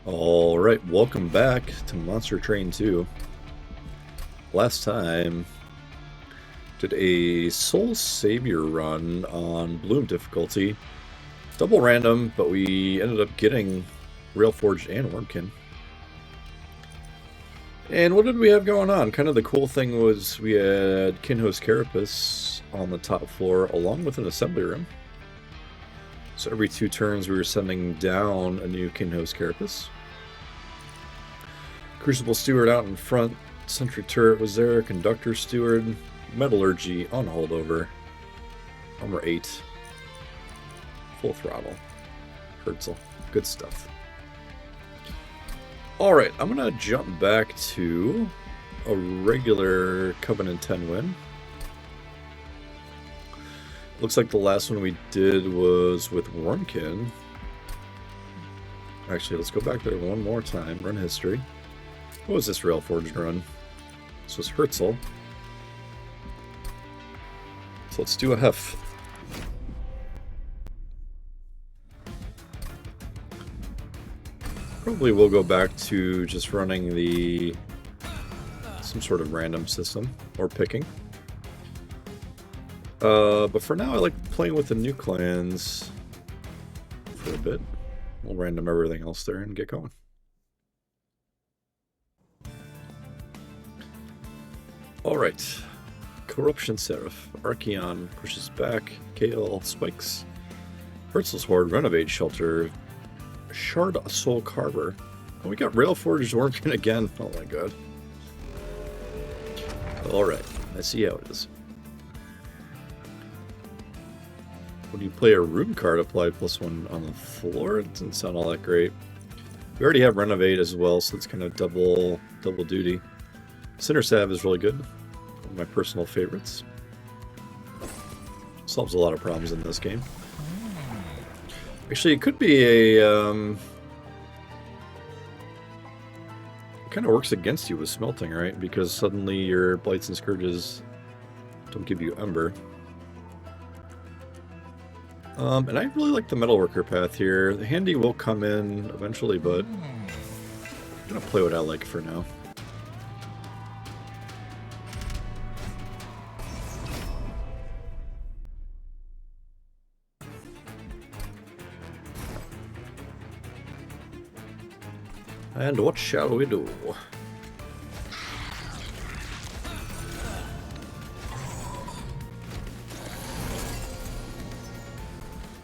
Alright, welcome back to Monster Train 2. Last time, did a Soul Savior run on Bloom difficulty. Double random, but we ended up getting Railforged and Wormkin. And what did we have going on? Kind of the cool thing was we had Kinho's Carapace on the top floor along with an assembly room. So every 2 turns we were sending down a new Kinho's Carapace. Crucible Steward out in front, Sentry Turret was there, Conductor Steward, Metallurgy on holdover, Armor 8, full throttle, Herzl, good stuff. Alright, I'm going to jump back to a regular Covenant 10 win. Looks like the last one we did was with Wormkin. Actually, let's go back there one more time, run history. What was this Railforged run? This was Herzl. So let's do a Hef. Probably we'll go back to just running some sort of random system, or picking. But for now I like playing with the new clans for a bit. We'll random everything else there and get going. Alright, Corruption Seraph, Archeon pushes back, KL spikes, Herzl's Horde, Renovate Shelter, Shard Soul Carver. Oh, we got Railforged Wormkin again. Oh my god. Alright, I see how it is. When you play a rune card, apply +1 on the floor. It doesn't sound all that great. We already have Renovate as well, so it's kind of double duty. Cinder Salve is really good. One of my personal favorites. Solves a lot of problems in this game. Actually, it could be a... it kind of works against you with smelting, right? Because suddenly your Blights and Scourges don't give you Ember. And I really like the Metalworker path here. The Handy will come in eventually, but I'm going to play what I like for now. And what shall we do?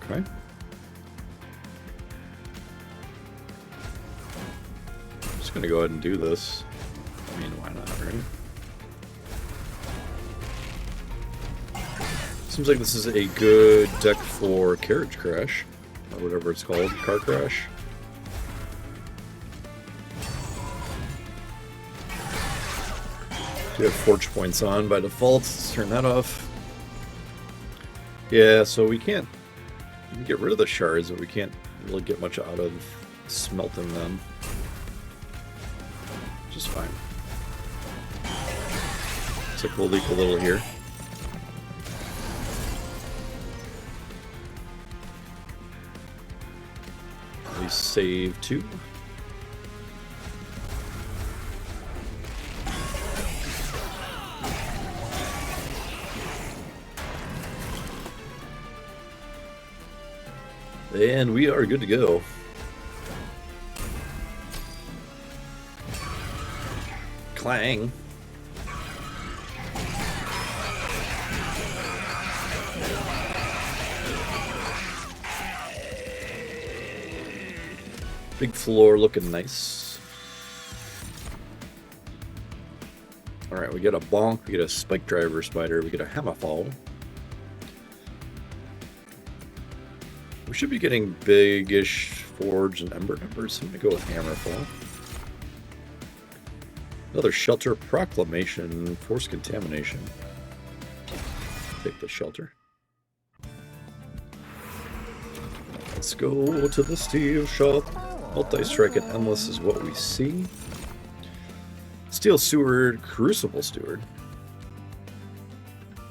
Okay. I'm just gonna go ahead and do this. I mean, why not, right? Seems like this is a good deck for Carriage Crash, or whatever it's called, Car Crash. Do have Forge Points on by default. Let's turn that off. Yeah, so we can get rid of the shards, but we can't really get much out of smelting them. Which is fine. Looks like we'll leak a little here. At least save 2. And we are good to go. Clang. Big floor looking nice. Alright, we get a bonk, we get a spike driver spider, we get a hammerfall. We should be getting big-ish Forge and Ember numbers, so I'm going to go with Hammerfall. Another Shelter Proclamation, Force Contamination. Take the Shelter. Let's go to the Steel Shop. Multi-Strike and Endless is what we see. Steel Steward, Crucible Steward.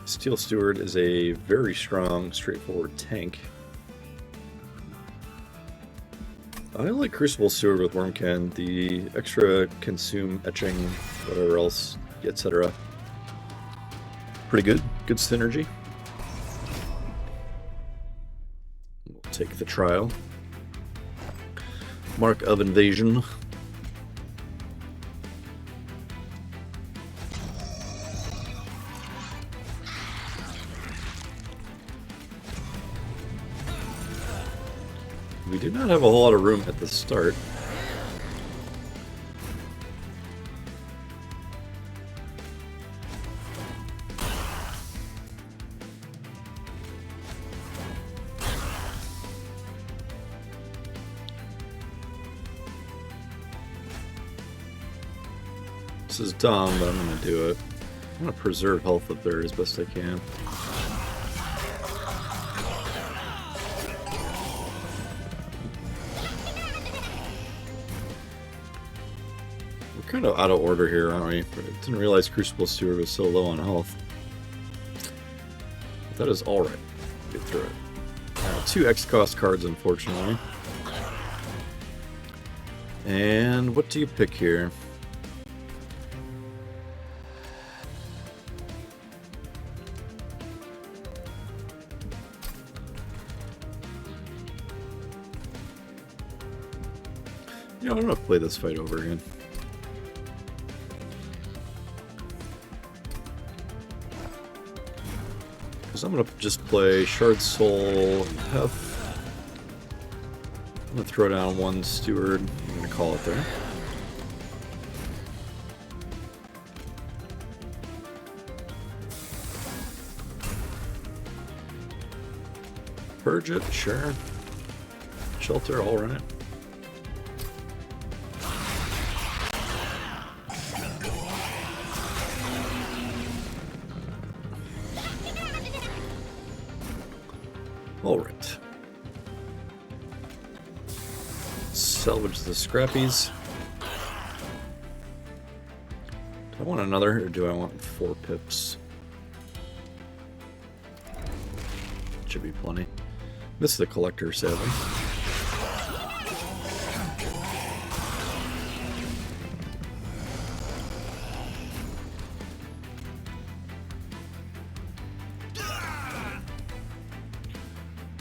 Steel Steward is a very strong, straightforward tank. I like Crucible Steward with Wormkin, the extra consume, etching, whatever else, etc. Pretty good. Good synergy. We'll take the trial. Mark of Invasion. We do not have a whole lot of room at the start. This is dumb, but I'm going to do it. I'm going to preserve health up there as best I can. We're kind of out of order here, aren't we? I didn't realize Crucible Steward was so low on health. But that is alright. Get through it. 2 X-Cost cards, unfortunately. And what do you pick here? You know, I'm gonna play this fight over again. Because I'm gonna just play Shard Soul and Hef. I'm gonna throw down 1 Steward. I'm gonna call it there. Purge it, sure. Shelter, I'll run it. Alright. Salvage the scrappies. Do I want another, or do I want 4 pips? Should be plenty. This is the collector, sadly.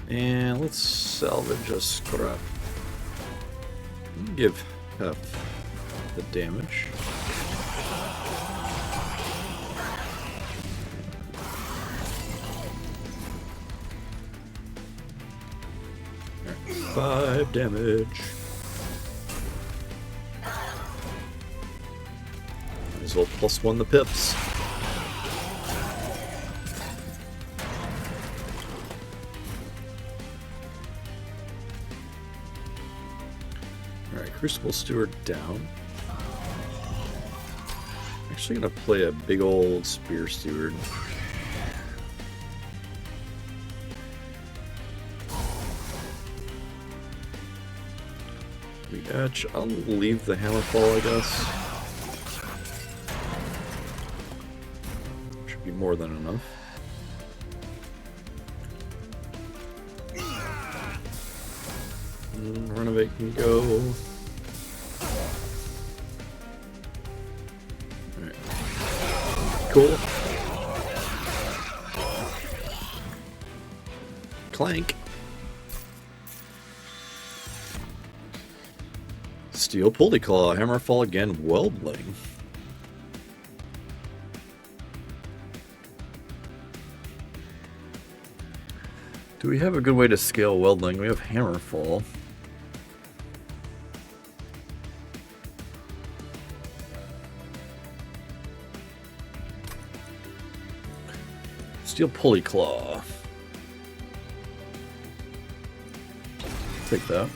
And let's salvage a scrap. Give Hef the damage. Right, 5 damage. Might as well +1 the pips. Crucible Steward down. Actually gonna play a big old Spear Steward. Reatch. I'll leave the Hammerfall, I guess. Should be more than enough. Renovate can go. Cool. Clank. Steel Pulley Claw. Hammerfall again. Weldling. Do we have a good way to scale Weldling? We have Hammerfall. Steel Pulley Claw. Take that.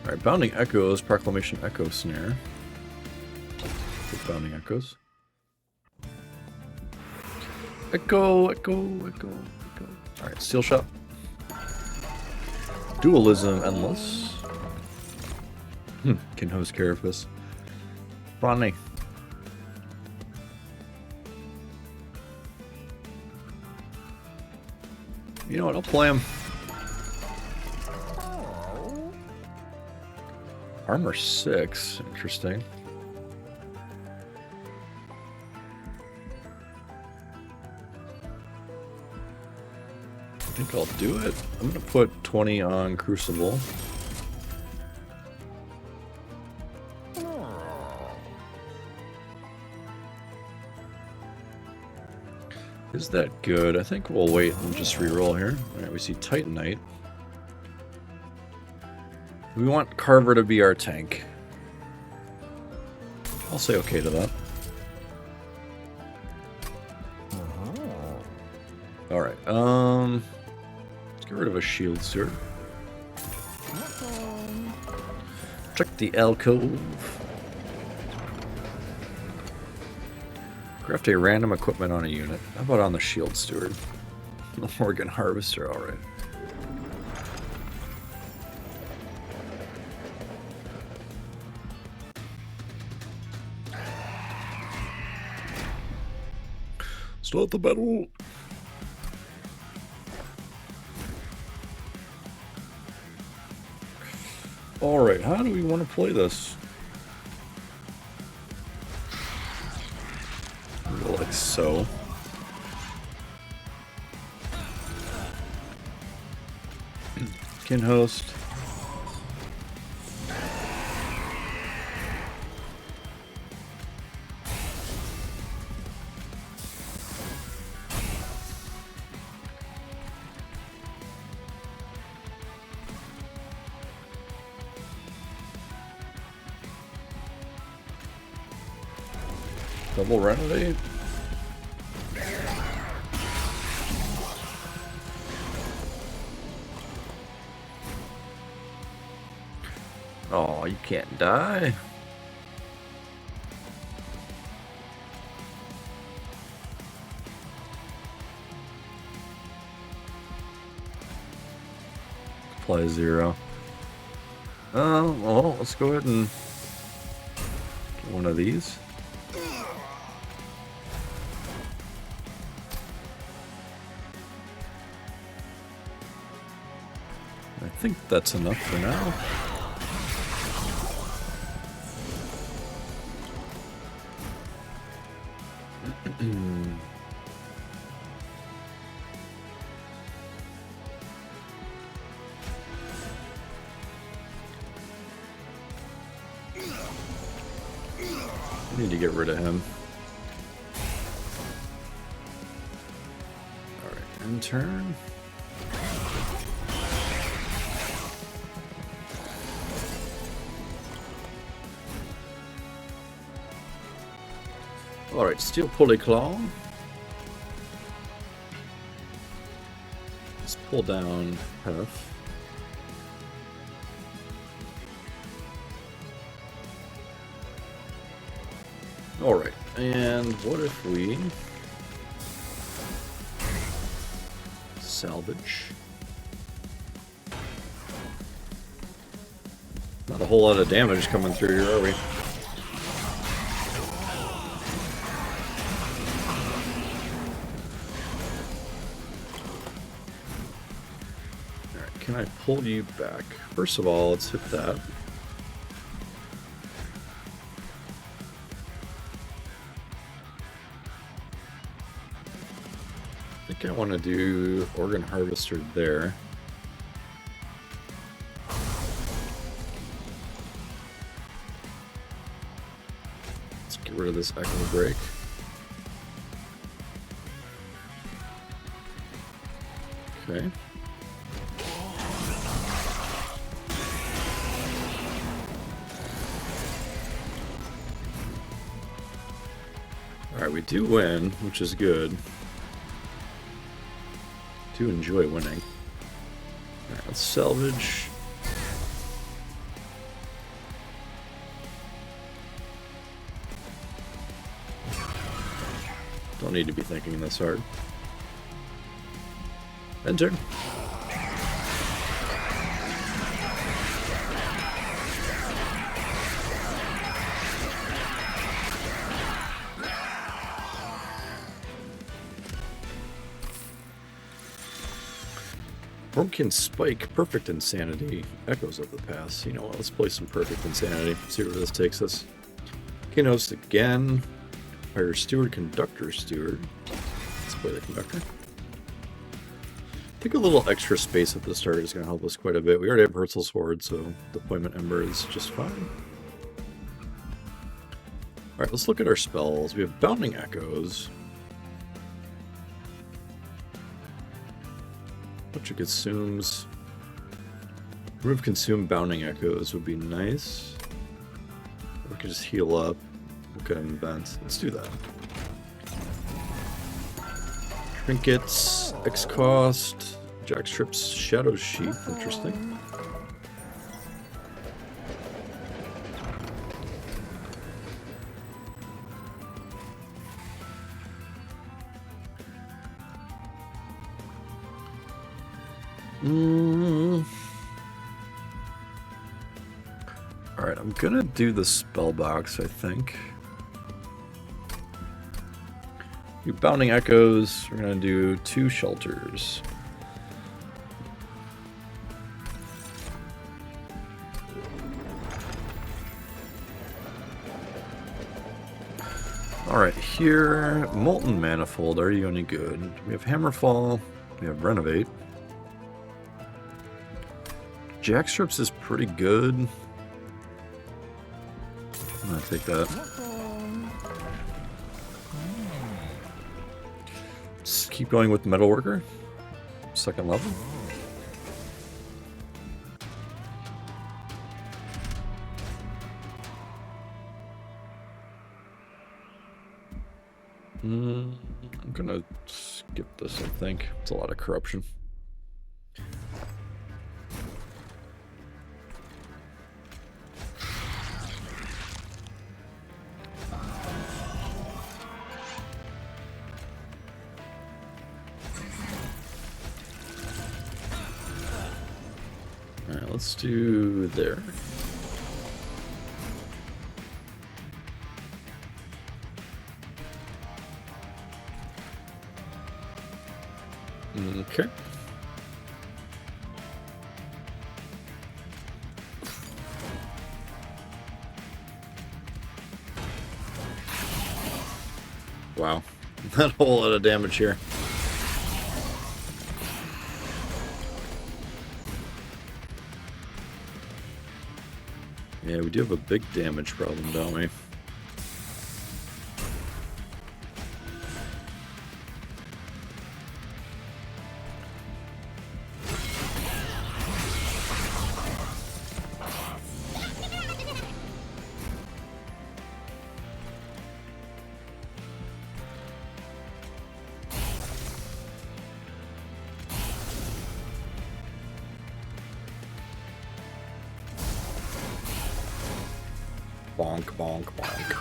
Alright, Bounding Echoes, Proclamation Echo Snare. Take Bounding Echoes. Echo, Echo, Echo, Echo. Alright, Steel Shot. Dualism Endless. Kinho's Carapace. Bonnie. You know what, I'll play him. Armor 6, interesting. I think I'll do it. I'm gonna put 20 on Crucible. Is that good? I think we'll wait and just reroll here. Alright, we see Titanite. We want Carver to be our tank. I'll say okay to that. Alright, let's get rid of a shield sword. Check the alcove. Craft a random equipment on a unit. How about on the shield steward? The Morgan Harvester, alright. Start the battle! Alright, how do we want to play this? Like so. Kin host. Double renovate. Oh, you can't die. Apply 0. Well, let's go ahead and get one of these. I think that's enough for now. I need to get rid of him. Alright, end turn. Alright, Steel Polyclaw. Let's pull down Hef. Alright, and what if we salvage? Not a whole lot of damage coming through here, are we? Alright, can I pull you back? First of all, let's hit that. I think I want to do Organ Harvester there. Let's get rid of this Echo Break. Okay. Alright, we do win, which is good. Do enjoy winning. Alright, let's salvage. Don't need to be thinking this hard. End turn. Orkin Spike, Perfect Insanity, Echoes of the Past. You know what, let's play some Perfect Insanity, see where this takes us. Keynotes again. Fire Steward, Conductor Steward. Let's play the Conductor. I think a little extra space at the start is going to help us quite a bit. We already have Herzl's Sword, so Deployment Ember is just fine. Alright, let's look at our spells. We have Bounding Echoes. Bunch of consumes. Remove consume Bounding Echoes would be nice. We could just heal up. Look at invent. Let's do that. Trinkets, X cost, Jackstrip's Shadow Sheath, interesting. Alright, I'm gonna do the spell box, I think. Do Bounding Echoes, we're gonna do 2 shelters. Alright, here, Molten Manifold, are you any good? We have Hammerfall, we have Renovate. Jackstrips is pretty good. I'm gonna take that. Let's keep going with Metalworker. 2nd level. I'm gonna skip this, I think. It's a lot of corruption. Alright, let's do there. Okay. Wow. Not a whole lot of damage here. Yeah, we do have a big damage problem, don't we? Bonk, bonk, bonk.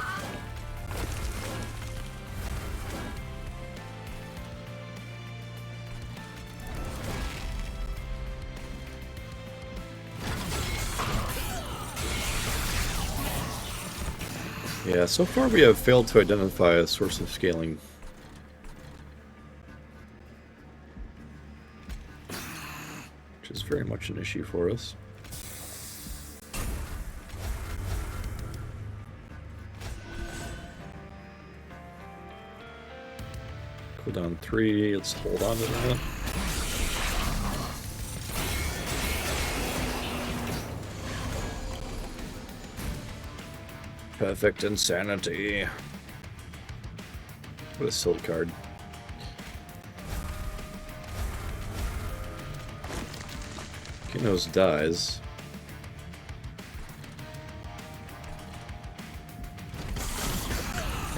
Yeah, so far we have failed to identify a source of scaling. Which is very much an issue for us. Cooldown 3, let's hold on to that. Perfect Insanity. What a silly card. Kinos dies.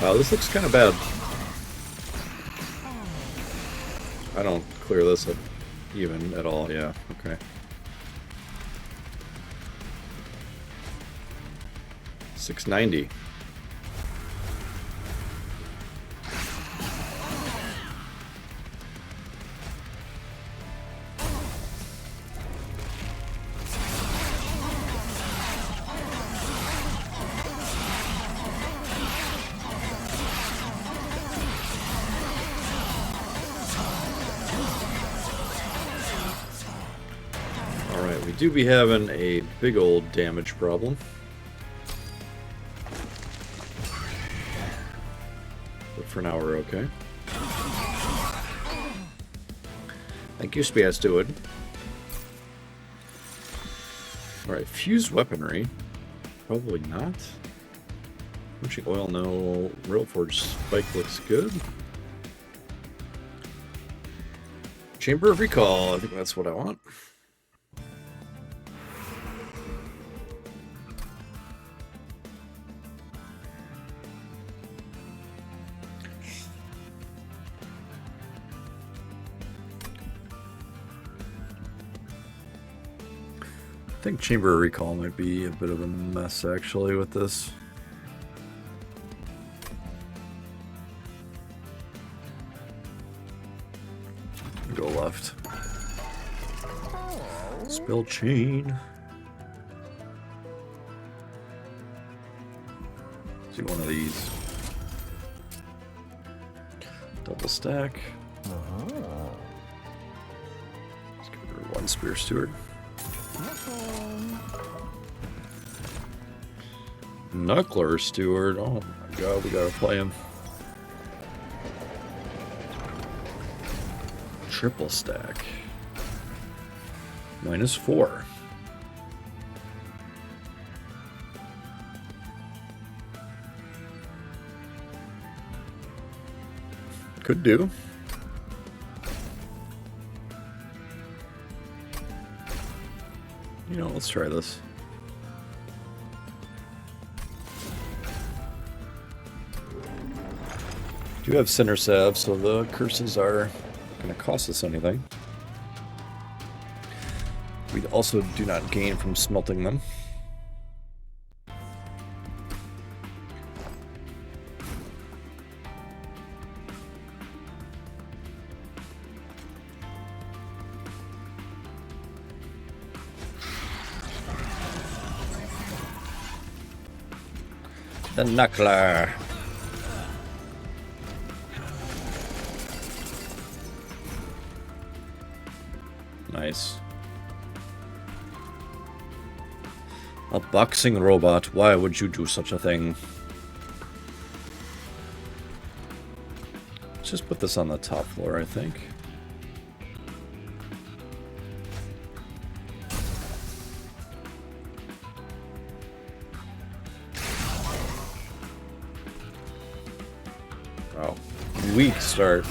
Wow, this looks kind of bad. I don't clear this up even at all, yeah, okay. $690. do be having a big old damage problem. But for now we're okay. Thank you, Spia Steward. Alright, fused weaponry. Probably not. Punching oil, no. Railforged spike looks good. Chamber of Recall, I think that's what I want. I think Chamber of Recall might be a bit of a mess, actually, with this. Go left. Spell chain. Let's do one of these. Double stack. Let's give her one Spear Steward. Knuckler Steward. Oh my god, we gotta play him. Triple stack. -4. Could do. You know, let's try this. Do have Center Salve, so the curses are going to cost us anything. We also do not gain from smelting them. The Knuckler. Nice. A boxing robot. Why would you do such a thing? Let's just put this on the top floor, I think. Oh, weak start.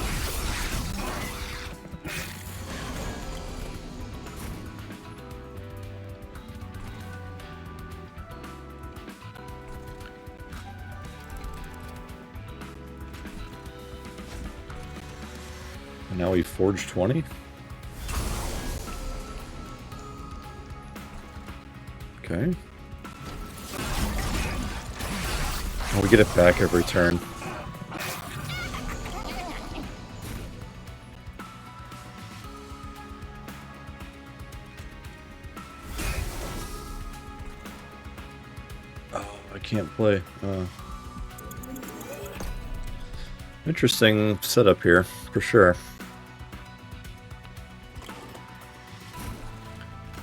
Now we forge 20. Okay. Oh, we get it back every turn. Oh, I can't play. Interesting setup here, for sure.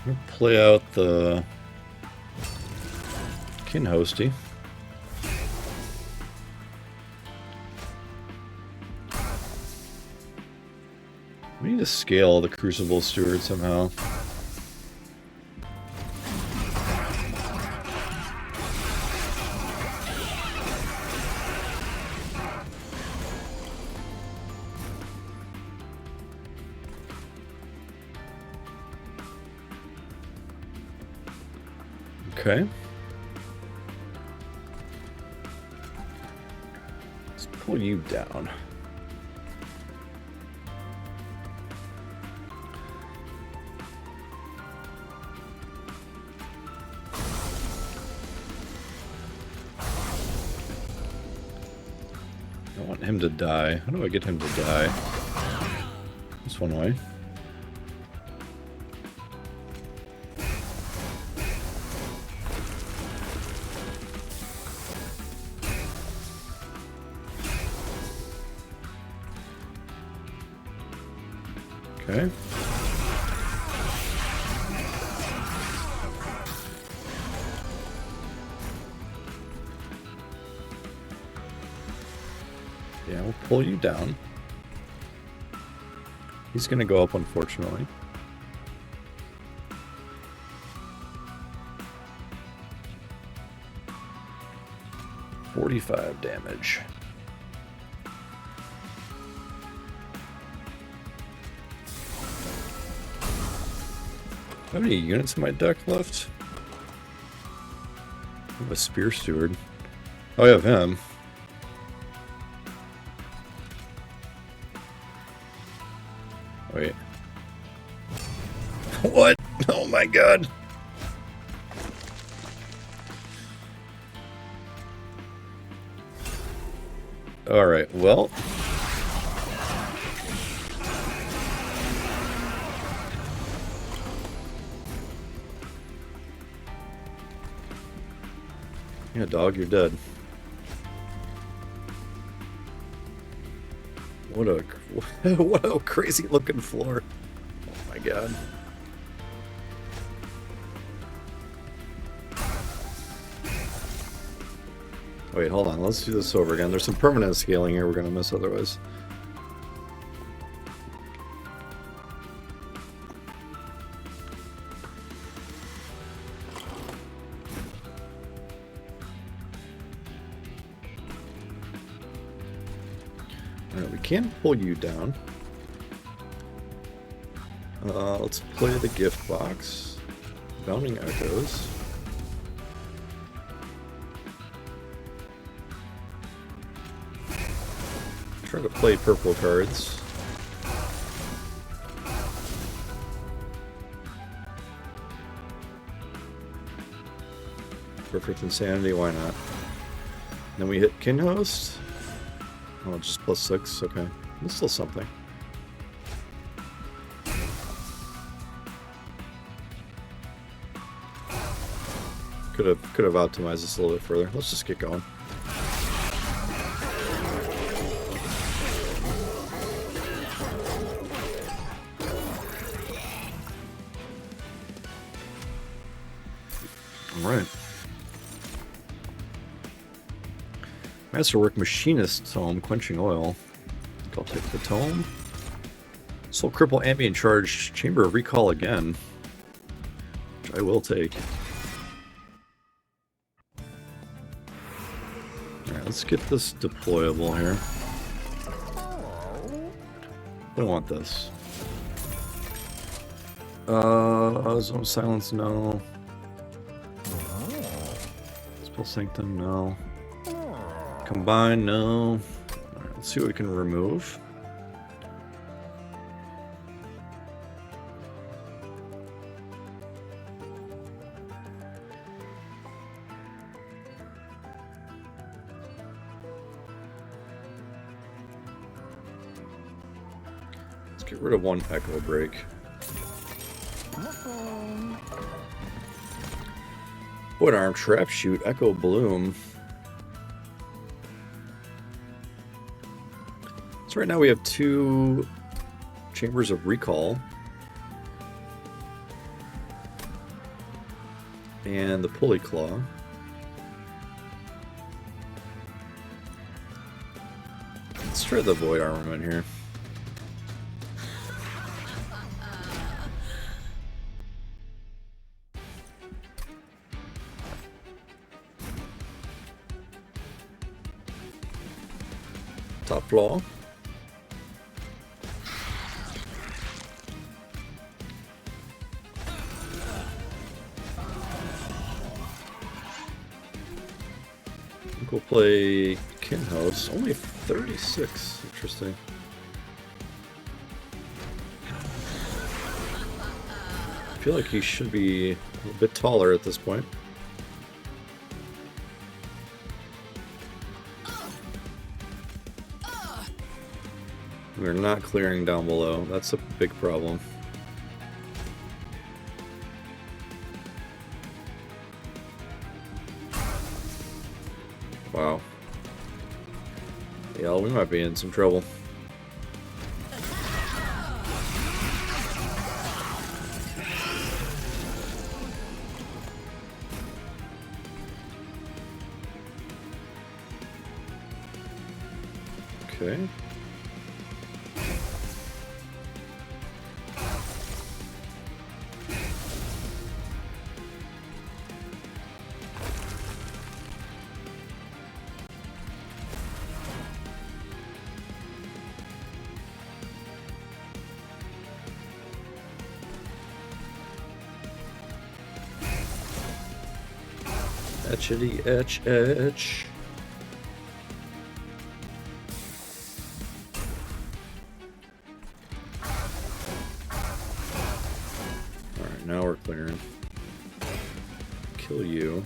We'll play out the Kinhosty. We need to scale the Crucible Steward somehow. Okay. Let's pull you down. I want him to die. How do I get him to die? This one way. Okay. Yeah, we'll pull you down. He's gonna go up, unfortunately. $45 damage. How many units in my deck left? I have a Spear Steward. Oh, I have him. Wait. What? Oh my god. Alright, well. Yeah, dog, you're dead. What a crazy looking floor. Oh my god. Wait, hold on. Let's do this over again. There's some permanent scaling here we're going to miss otherwise. Alright, we can pull you down. Let's play the gift box. Bounding Echoes. Try to play purple cards. Perfect Insanity, why not? Then we hit Kinhost. Oh, just +6, okay. That's still something. Could have optimized this a little bit further. Let's just get going. Alright. Masterwork Machinist Tome, Quenching Oil. I'll take the tome. Soul Cripple Ambient Charge, Chamber of Recall again. Which I will take. Alright, let's get this deployable here. Don't want this. Zone Silence, no. Spell Sanctum, no. Combine, no. Alright, let's see what we can remove. Let's get rid of one Echo Break. Wood Arm, Trap Shoot, Echo Bloom. So right now we have 2 Chambers of Recall. And the Pulley Claw. Let's try the Void Armament here. Top floor. I think we'll play Kinhouse. Only 36. Interesting. I feel like he should be a bit taller at this point. We're not clearing down below. That's a big problem. Wow. Yeah, we might be in some trouble. Okay. Etchity etch etch. Alright, now we're clearing. Kill you.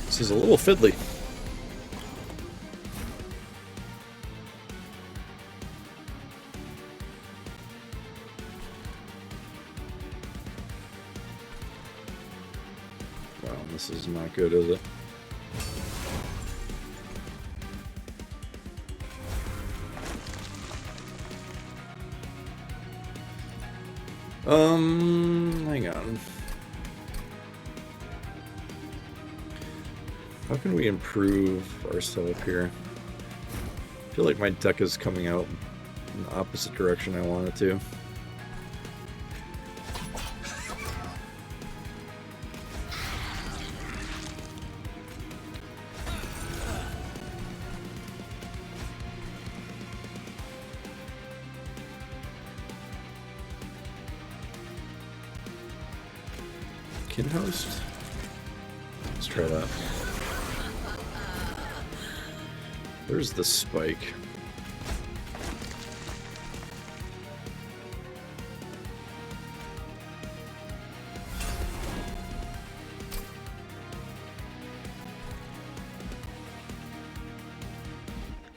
This is a little fiddly. Wow, this is not good, is it? Hang on. How can we improve our setup here? I feel like my deck is coming out in the opposite direction I want it to. Kinhost? Let's try that. Where's the spike?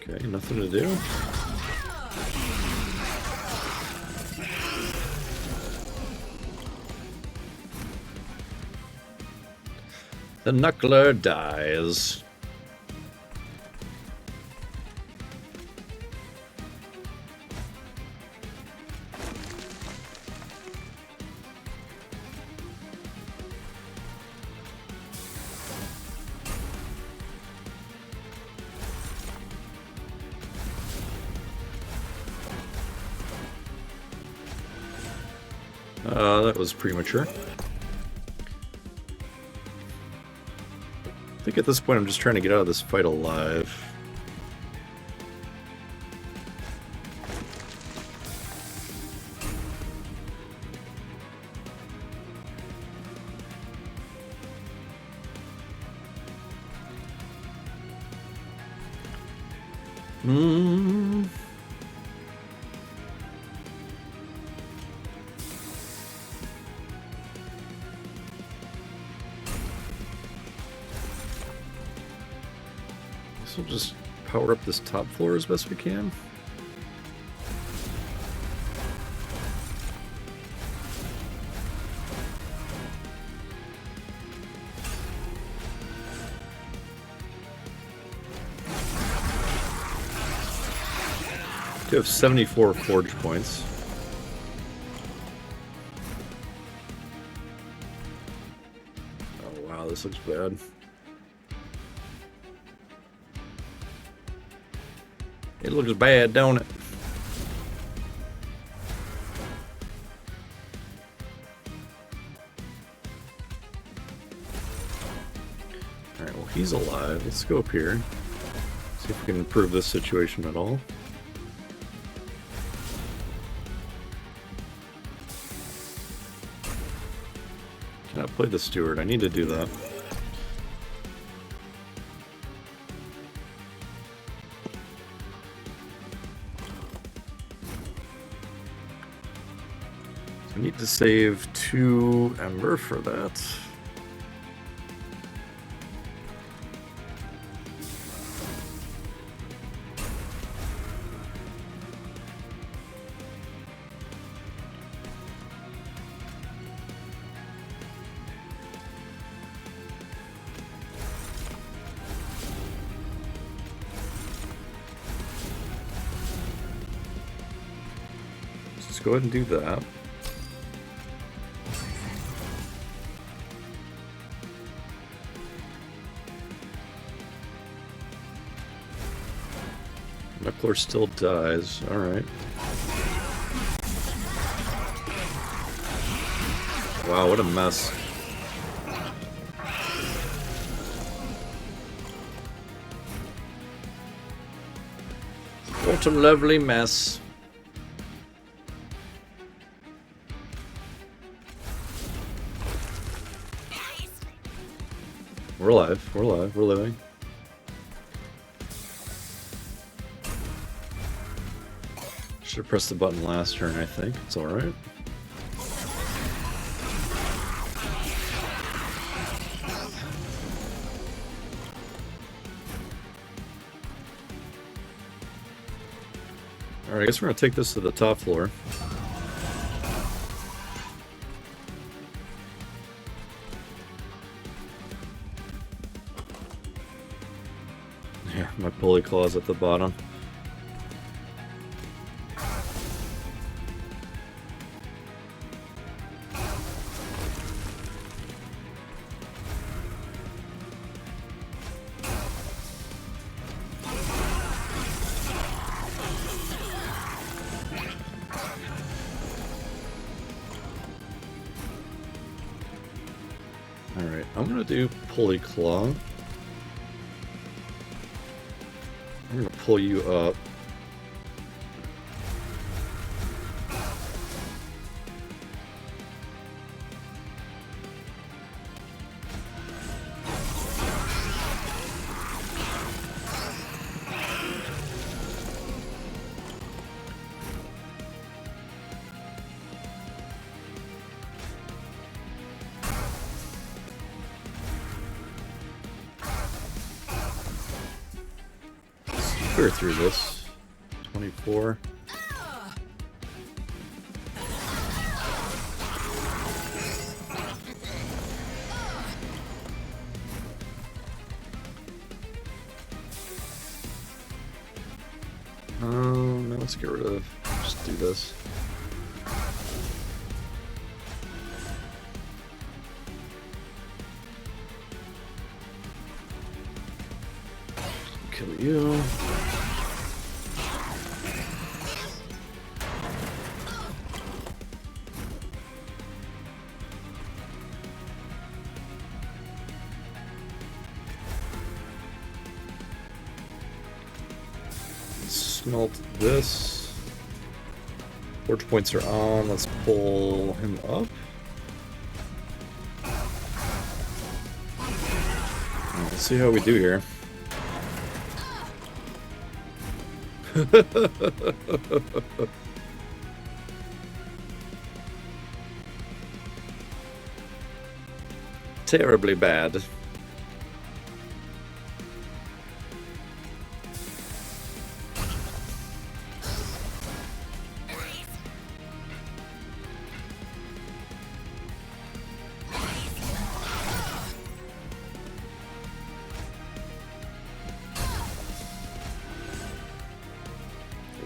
Okay, nothing to do. The knuckler dies. That was premature. I think at this point I'm just trying to get out of this fight alive. So we'll just power up this top floor as best we can. We have 74 forge points. Oh wow, this looks bad. It looks bad, don't it? Alright, well he's alive. Let's go up here. See if we can improve this situation at all. Cannot play the steward. I need to do that. I need to save 2 ember for that. Let's go ahead and do that. Tickler still dies. Alright. Wow, what a mess. What a lovely mess. We're alive. We're alive. We're living. Should have pressed the button last turn, I think. It's alright. Alright, I guess we're going to take this to the top floor. Yeah, my pulley claw's at the bottom. Alright, I'm going to do pulley claw. I'm going to pull you up. Clear through this. 24. No, let's get rid of. Just do this. Kill you. Smelt this. Forge points are on. Let's pull him up. Let's see how we do here. Terribly bad.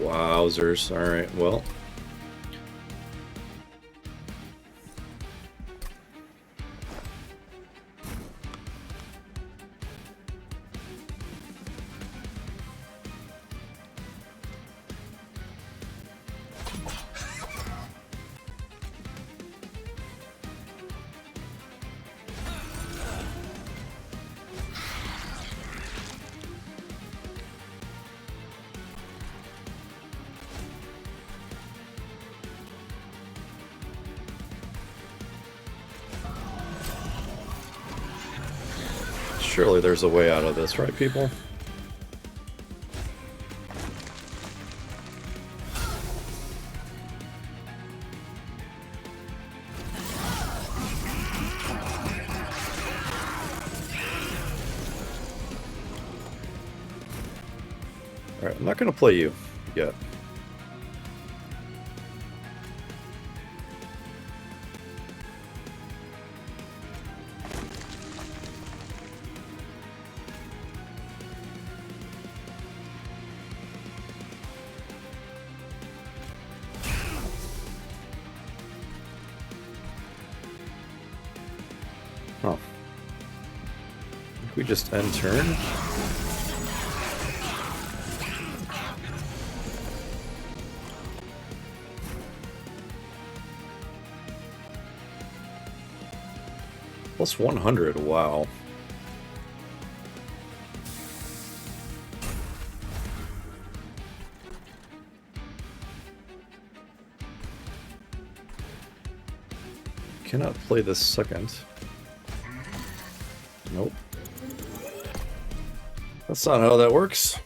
Wowzers. Alright, well. Surely there's a way out of this, right, people? Alright, I'm not going to play you yet. Huh. We just end turn? Plus 100, wow. Cannot play this second. Nope. That's not how that works.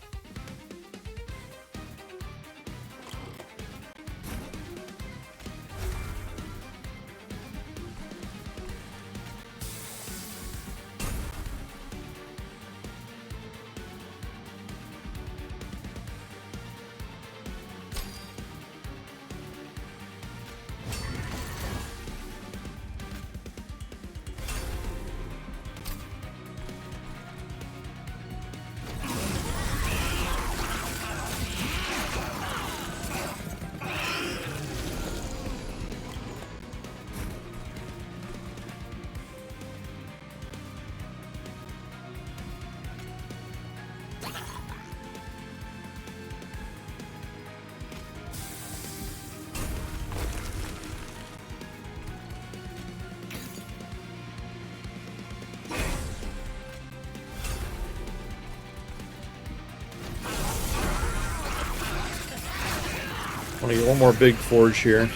I want to get one more big forge here.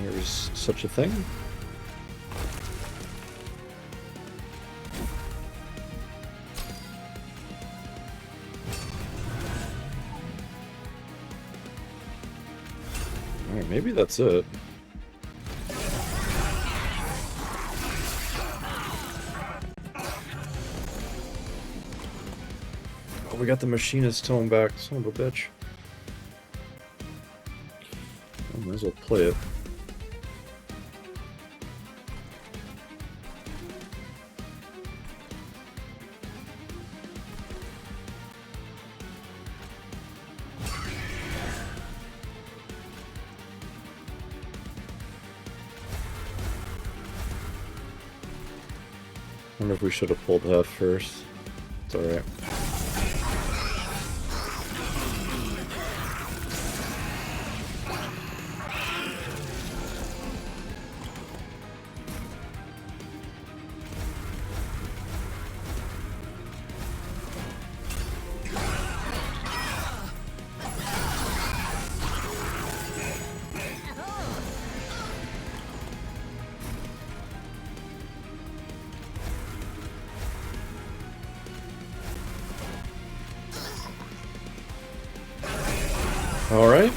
There's such a thing. Alright, maybe that's it. We got the machinist tone back, son of a bitch. I might as well play it. I wonder if we should have pulled that first. It's alright. All right.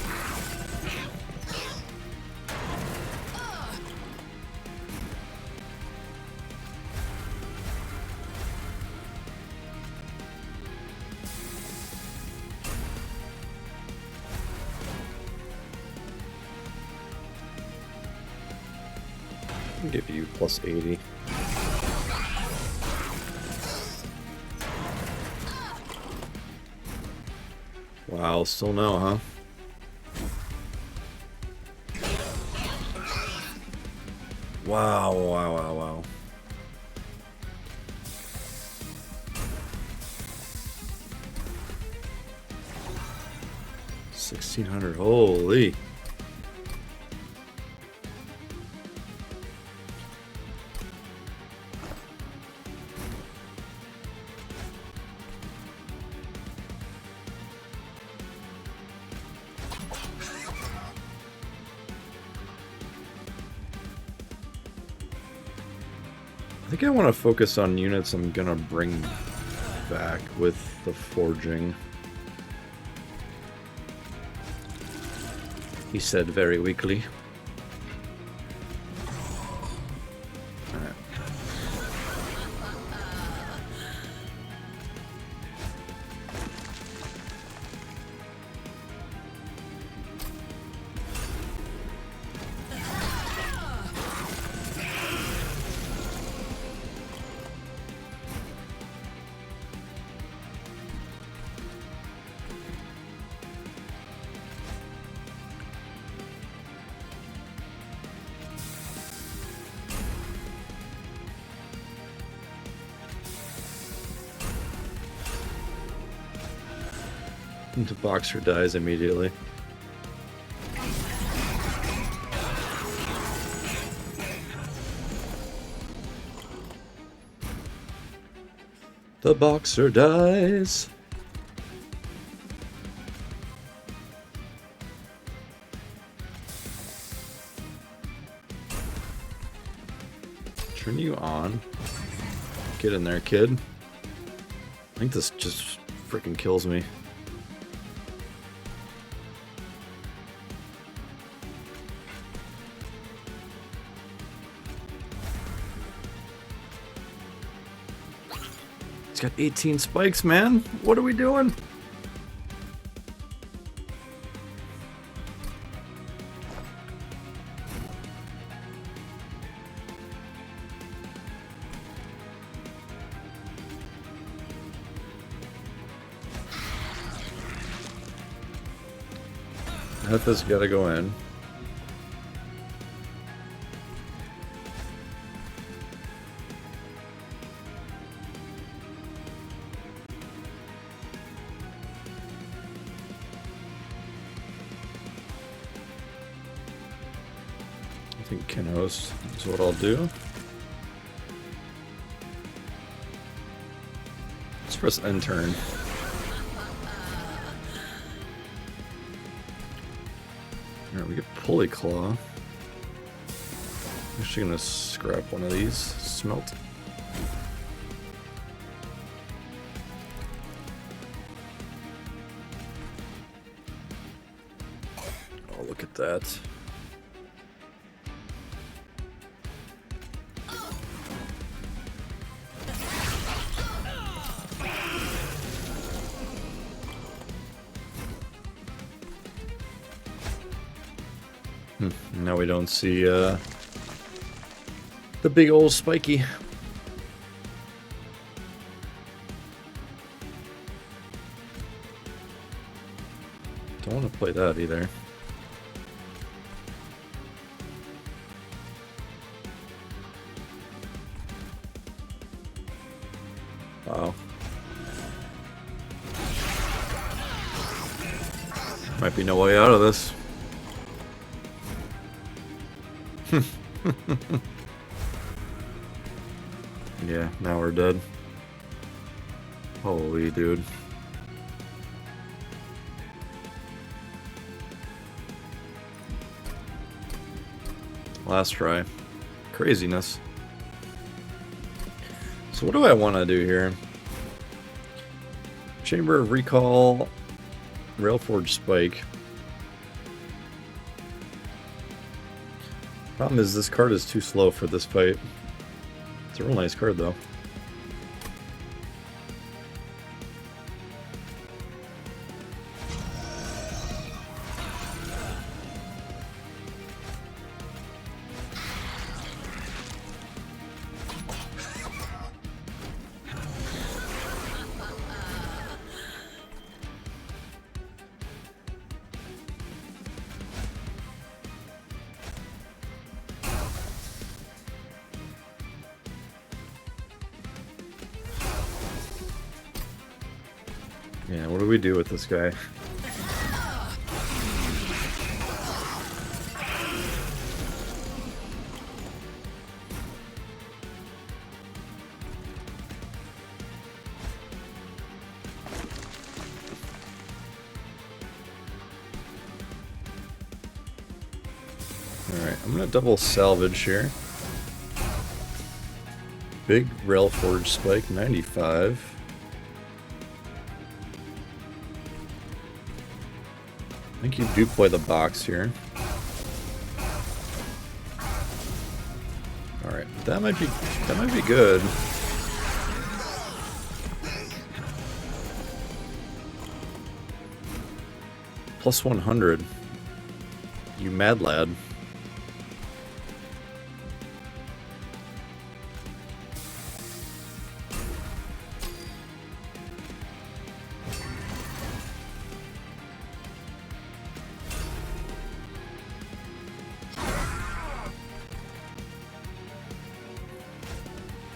I'll give you plus 80. Wow, still no, huh? Wow, wow, wow, wow. $1,600, holy. I think I want to focus on units I'm gonna bring back with the forging. He said very weakly. Alright. The boxer dies immediately. The boxer dies. Turn you on. Get in there, kid. I think this just freaking kills me. He's got 18 spikes, man. What are we doing? This gotta go in. I think can host is what I'll do. Let's press end turn. Alright, we get Pulley Claw. Actually gonna scrap one of these. Smelt. Oh, look at that. Now we don't see the big old spiky. Don't want to play that either. Wow. Might be no way out of this. Yeah, now we're dead. Holy dude. Last try. Craziness. So what do I want to do here? Chamber of Recall, Railforged Spike. Problem is this card is too slow for this fight. It's a real nice card though. Yeah, what do we do with this guy? Alright, I'm gonna double salvage here. Big Railforged Spike, 95. I think you do play the box here. Alright, that might be good. Plus 100. You mad lad.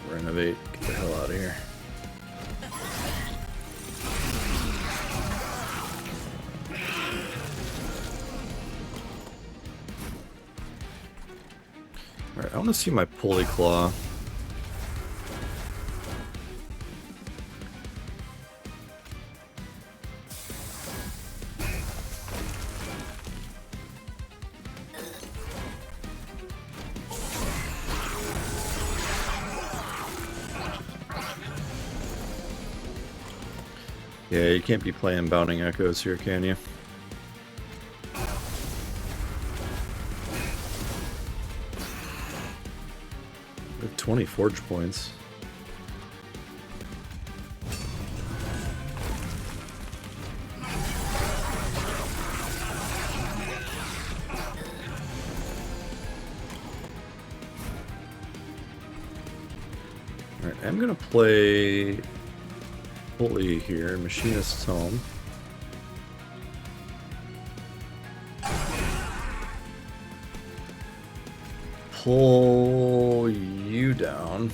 Renovate, get the hell out of here. Alright, I want to see my Pulley Claw. Yeah, you can't be playing Bounding Echoes here, can you? We have 20 forge points. Alright, I'm gonna play fully here, Machinist's Home. Pull you down.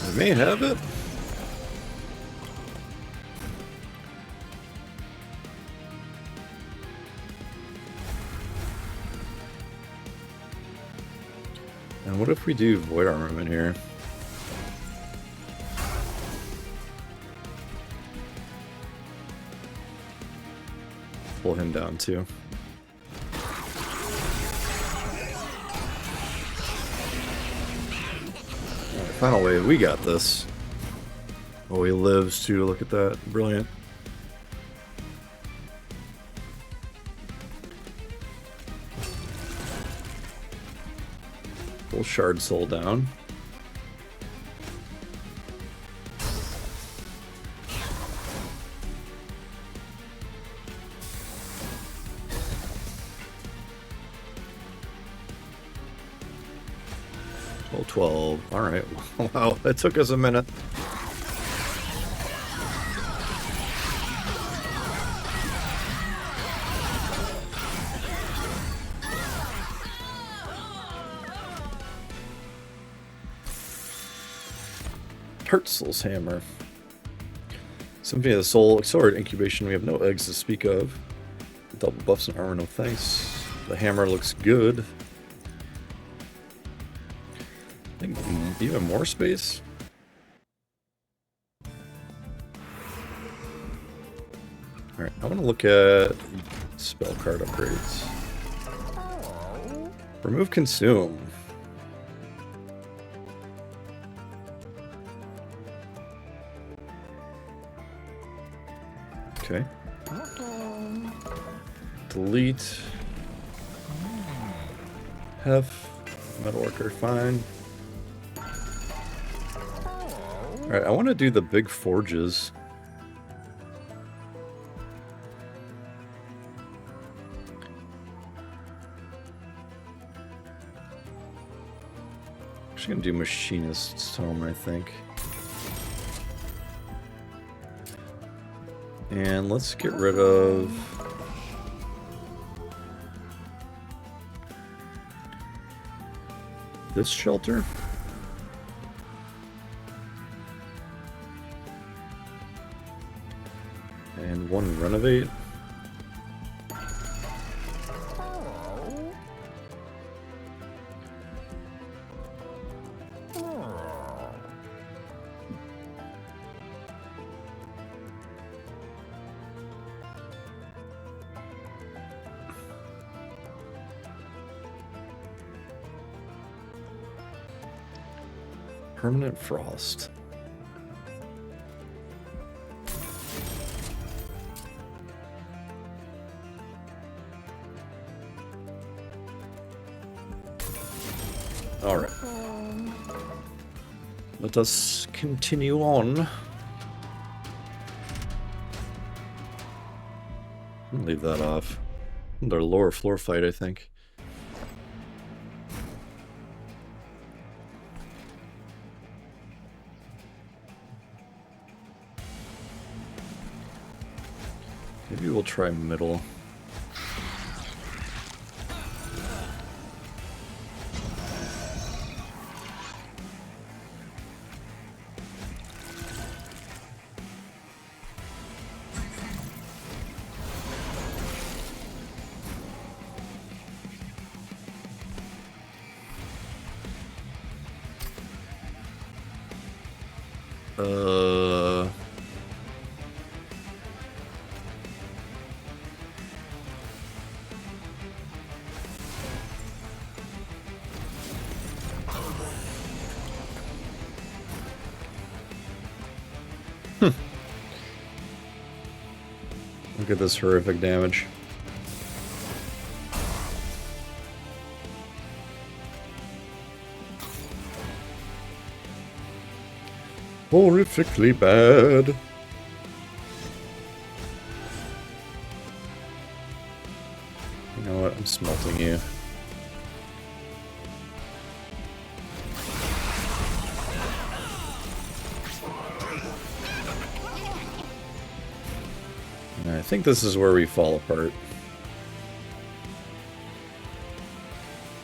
I may have it. And what if we do Void Armament here? Pull him down too. Alright, final wave, we got this. Oh, he lives too, look at that. Brilliant. Pull Shard Soul down. Oh, 12. Alright. Wow, that took us a minute. Heartsoul's Hammer. Symphony of the Soul, Accelerated Incubation. We have no eggs to speak of. Double buffs and armor, no thanks. The hammer looks good. I think even more space. Alright, I want to look at spell card upgrades. Remove Consume. Okay. Delete. Hef. Metalworker, fine. Alright, I want to do the big forges. Actually gonna do Machinist's Home, I think. And let's get rid of this shelter. And one renovate. Permanent Frost. All right. Let us continue on. Leave that off. Their lower floor fight, I think. Maybe we'll try middle. Look at this horrific damage. Horrifically bad. You know what? I'm smelting you. I think this is where we fall apart.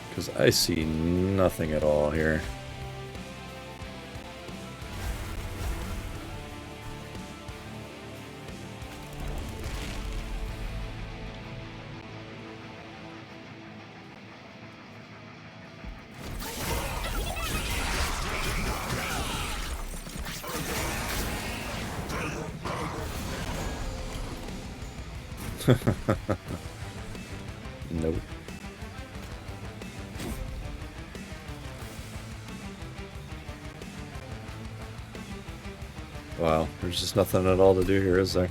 Because I see nothing at all here. Nope. Wow, there's just nothing at all to do here, is there?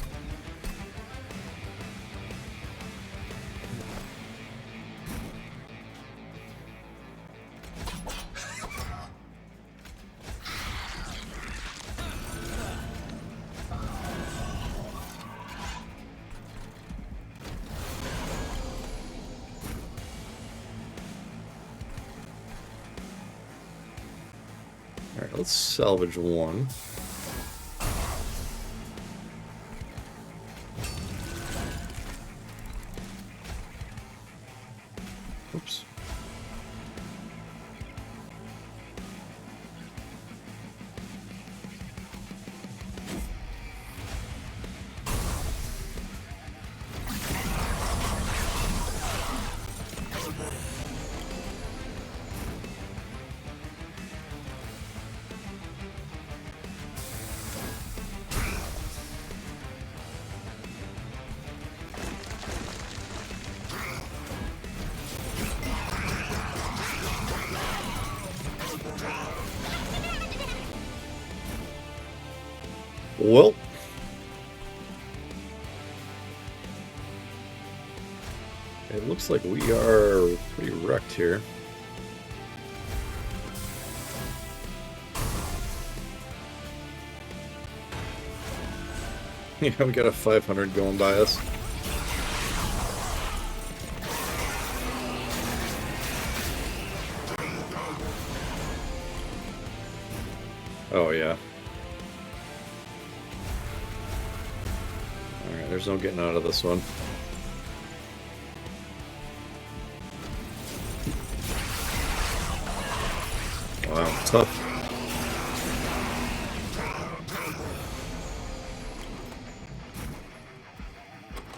Alright, let's salvage one. Oops. Well, it looks like we are pretty wrecked here. Yeah, we got a 500 going by us. Oh, yeah. Alright, there's no getting out of this one. Wow, tough.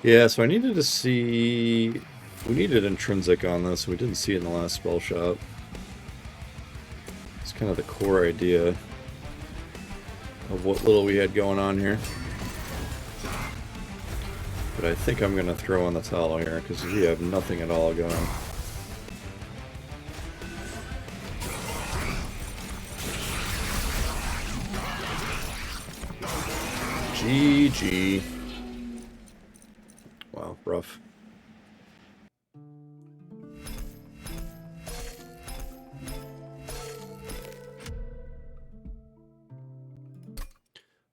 Yeah, so I needed to see... We needed intrinsic on this. We didn't see it in the last spell shot. It's kind of the core idea of what little we had going on here. But I think I'm going to throw on the towel here, because we have nothing at all going. GG. Wow, rough.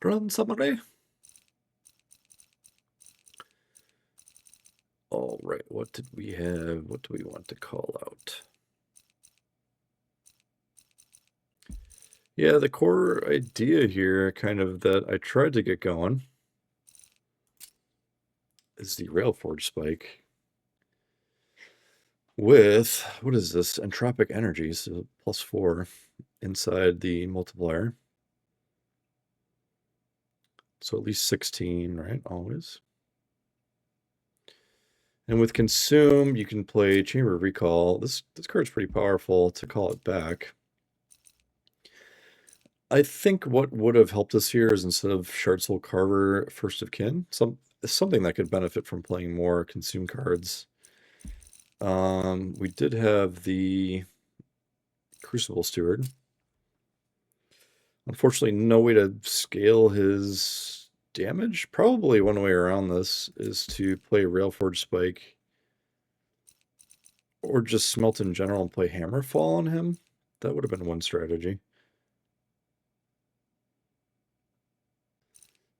Run, somebody. All right, what did we have? What do we want to call out? Yeah, the core idea here, kind of, that I tried to get going is the Railforged spike with, what is this? Entropic energy, so +4 inside the multiplier. So at least 16, right? Always. And with Consume, you can play Chamber of Recall. This card's pretty powerful to call it back. I think what would have helped us here is, instead of Shard Soul Carver, First of Kin, something that could benefit from playing more Consume cards. We did have the Crucible Steward. Unfortunately, no way to scale his damage? Probably one way around this is to play Railforged Spike. Or just smelt in general and play Hammerfall on him. That would have been one strategy.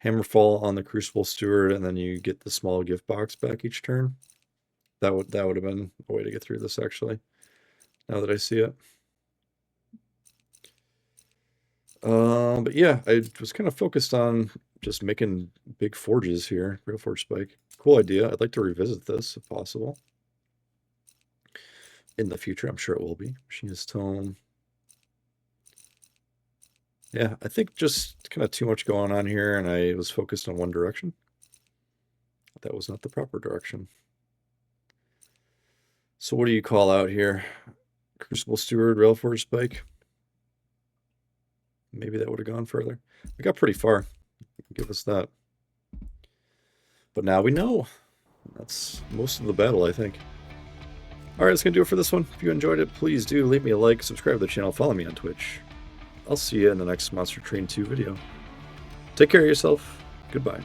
Hammerfall on the Crucible Steward, and then you get the small gift box back each turn. That would have been a way to get through this, actually, now that I see it. But yeah, I was kind of focused on just making big forges here. Railforged Spike. Cool idea. I'd like to revisit this if possible. In the future, I'm sure it will be. Machinist Tome. Yeah, I think just kind of too much going on here, and I was focused on one direction. That was not the proper direction. So what do you call out here? Crucible Steward, Railforged Spike. Maybe that would have gone further. We got pretty far. Give us that. But now we know. That's most of the battle, I think. Alright, that's going to do it for this one. If you enjoyed it, please do leave me a like, subscribe to the channel, follow me on Twitch. I'll see you in the next Monster Train 2 video. Take care of yourself. Goodbye.